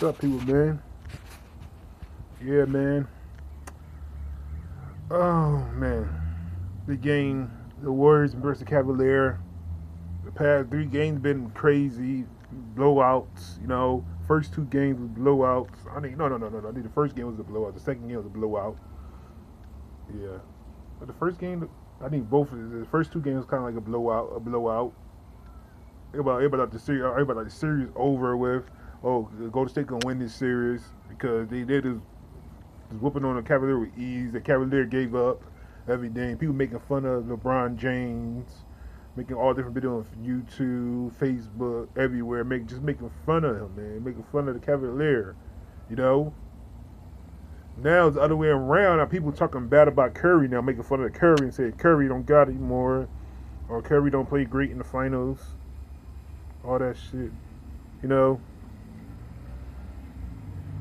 up, people, man? Yeah, man. Oh, man. The game, the Warriors versus the Cavalier. The past 3 games been crazy. Blowouts, First 2 games was blowouts. I think, no. I think the first game was a blowout. The second game was a blowout. Yeah. But the first game, I think both of the first 2 games was kind of like a blowout. Everybody like the series over with. Oh, Golden State gonna win this series because they just whooping on the Cavalier with ease. The Cavalier gave up everything. People making fun of LeBron James, making all different videos on YouTube, Facebook, everywhere, just making fun of him, man, making fun of the Cavalier. You know. Now it's the other way around. Now people talking bad about Curry now, making fun of Curry and say Curry don't got it anymore, or Curry don't play great in the finals. All that shit. You know.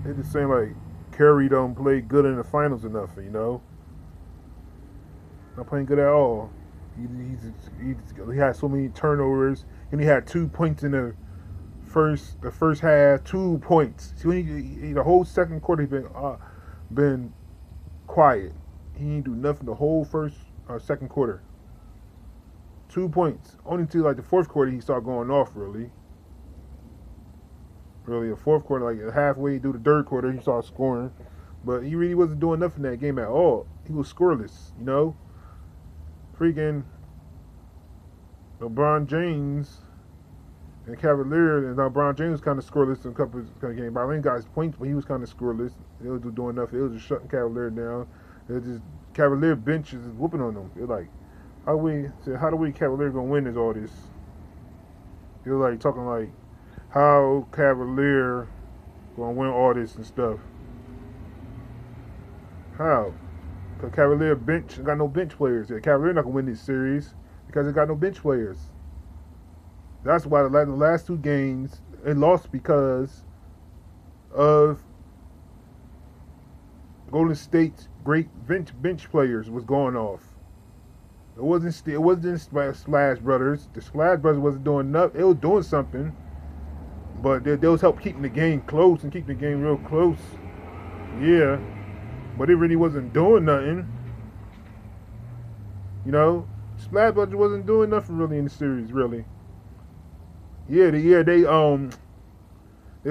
They just saying like Curry don't play good in the finals enough. Not playing good at all. He had so many turnovers, and he had 2 points in the first half. 2 points. See, the whole second quarter he been quiet. He didn't do nothing the whole first second quarter. 2 points. Only until like the fourth quarter he started going off really. Really, the fourth quarter, like halfway through the third quarter, he started scoring. But he really wasn't doing nothing in that game at all. He was scoreless. Freaking LeBron James and Cavalier, and LeBron James was kind of scoreless in a couple of games. But I think got his points, but he was kind of scoreless. They was doing nothing. It was just shutting Cavalier down. It was just Cavalier bench is whooping on them. They're like, how do we Cavalier gonna win this all this? They were like talking like how Cavalier gonna win all this and stuff. How? Because Cavalier bench got no bench players. The Cavalier not gonna win this series because they got no bench players. That's why the last 2 games it lost because of Golden State's great bench players was going off. It wasn't Splash Brothers. The Splash Brothers wasn't doing nothing. They was doing something, but they was help keeping the game close and keeping the game real close. Yeah, but it really wasn't doing nothing. Splash Brothers wasn't doing nothing really in the series, really. They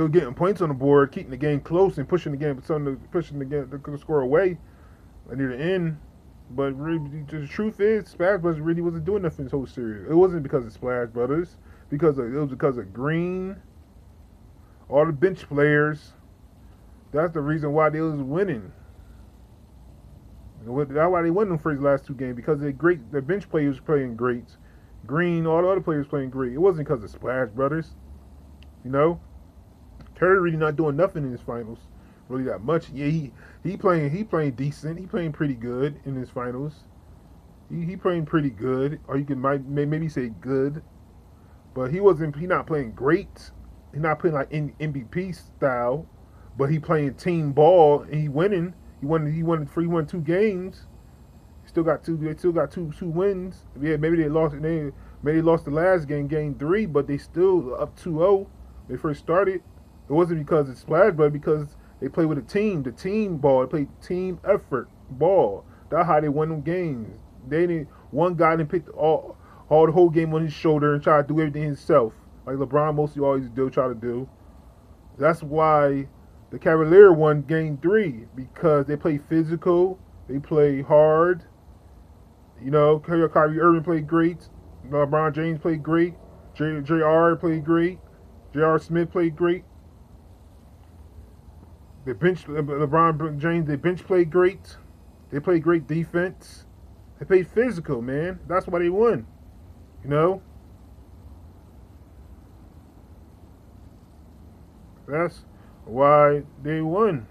were getting points on the board, keeping the game close and pushing the score away near the end. But really, the truth is, Splash Brothers really wasn't doing nothing this whole series. It wasn't because of Splash Brothers, it was because of Green, all the bench players. That's the reason why they was winning. That's why they won them for his last 2 games because the bench players playing great. Green, all the other players playing great. It wasn't because of Splash Brothers. Curry really not doing nothing in his finals, really that much. Yeah, he playing decent. He playing pretty good in his finals. He playing pretty good, or you can maybe say good, but he not playing great. He not playing like in MVP style, but he playing team ball and he winning. He won 2 games. They still got two wins. Yeah, maybe they lost. Maybe they lost the last game 3, but they still up 2-0. They first started. It wasn't because it's Splash, but because they play with a team. The team ball. They play team effort ball. That's how they won them games. They didn't. One guy didn't pick all the whole game on his shoulder and try to do everything himself, like LeBron mostly always try to do. That's why the Cavalier won game 3 because they play physical. They play hard. Kyrie Irving played great. LeBron James played great. J.R. played great. J.R. Smith played great. LeBron James, they bench played great. They played great defense. They played physical, man. That's why they won. That's why they won.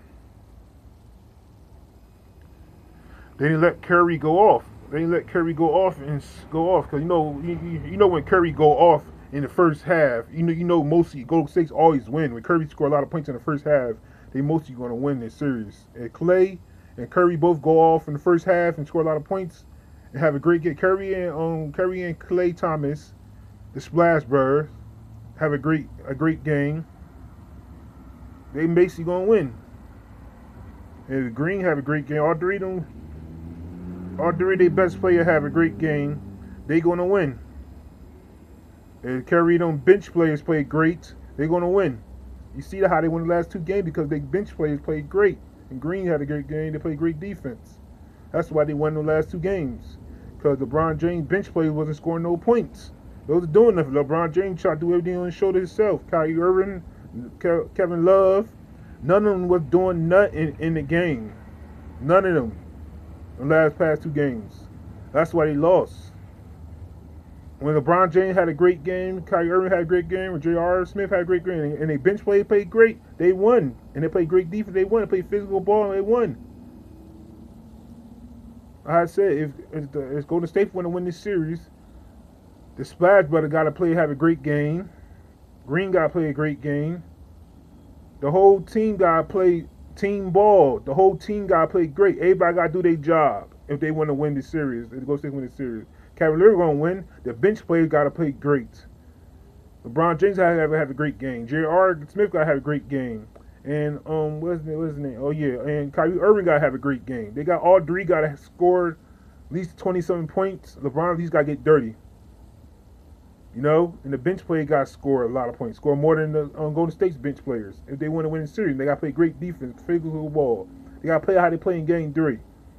They didn't let Curry go off. They didn't let Curry go off because when Curry go off in the first half, mostly Golden State always win. When Curry score a lot of points in the first half, they mostly going to win this series. And Clay and Curry both go off in the first half and score a lot of points and have a great game. Curry and Clay Thomas, the Splash Brothers, have a great game. They basically gonna win. If Green have a great game, all three of their best players have a great game, they gonna win. If Curry them bench players play great, they gonna win. You see how they won the last two games because they bench players played great. And Green had a great game. They played great defense. That's why they won the last two games. Because LeBron James bench players wasn't scoring no points. They was doing nothing. LeBron James tried to do everything on his shoulder himself. Kyrie Irving, Kevin Love, none of them was doing nothing in the game. None of them. The last past two games. That's why they lost. When LeBron James had a great game, Kyrie Irving had a great game, and J.R. Smith had a great game, and they bench play played great, they won. And they played great defense, they won. They played physical ball, and they won. I said, if Golden State want to win this series, the Splash Brother got to have a great game. Green got to play a great game. The whole team got to play team ball. The whole team got to play great. Everybody got to do their job if they want to win this series. If Golden State win this series. Cavaliers gonna win. The bench players gotta play great. LeBron James gotta have a great game. J.R. Smith gotta have a great game. And what's his name? Oh yeah, and Kyrie Irving gotta have a great game. They got all three gotta score at least 27 points. LeBron at least gotta get 30. You know, and the bench player gotta score a lot of points. Score more than the Golden State's bench players. If they want to win the series, they gotta play great defense, physical ball. They gotta play how they play in Game 3.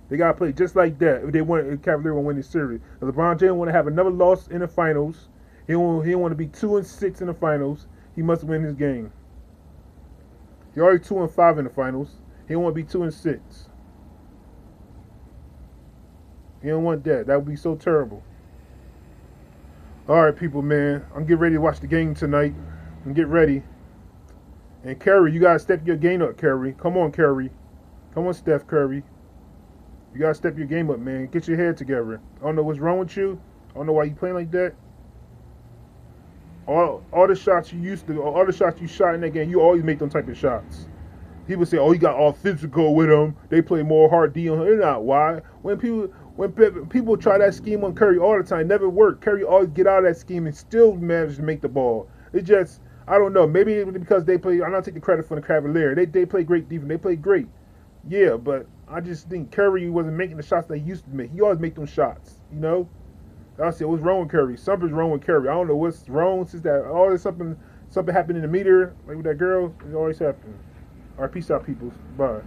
They gotta play just like that if Cavaliers want to win the series. If LeBron James want to have another loss in the finals, he want to be 2-6 in the finals. He must win his game. He already 2-5 in the finals. He don't want to be 2-6. He don't want that. That would be so terrible. All right, people, man. I'm getting ready to watch the game tonight. And get ready. And Curry, you gotta step your game up, Curry. Come on, Curry. Come on, Steph Curry. You gotta step your game up, man. Get your head together. I don't know what's wrong with you. I don't know why you playing like that. All the shots all the shots you shot in that game, you always make them type of shots. People say, "Oh, you got all physical with them. They play more hard D on him." They're not. Why? When people try that scheme on Curry all the time, it never worked. Curry always get out of that scheme and still manage to make the ball. It just, I don't know. Maybe because they play. I'm not taking credit for the Cavaliers. They play great defense. They play great. Yeah, but I just think Curry wasn't making the shots that he used to make. He always make them shots, you know? I said, what's wrong with Curry? Something's wrong with Curry. I don't know what's wrong since that always something happened in the meter, like with that girl. It always happened. All right, peace out, peoples. Bye.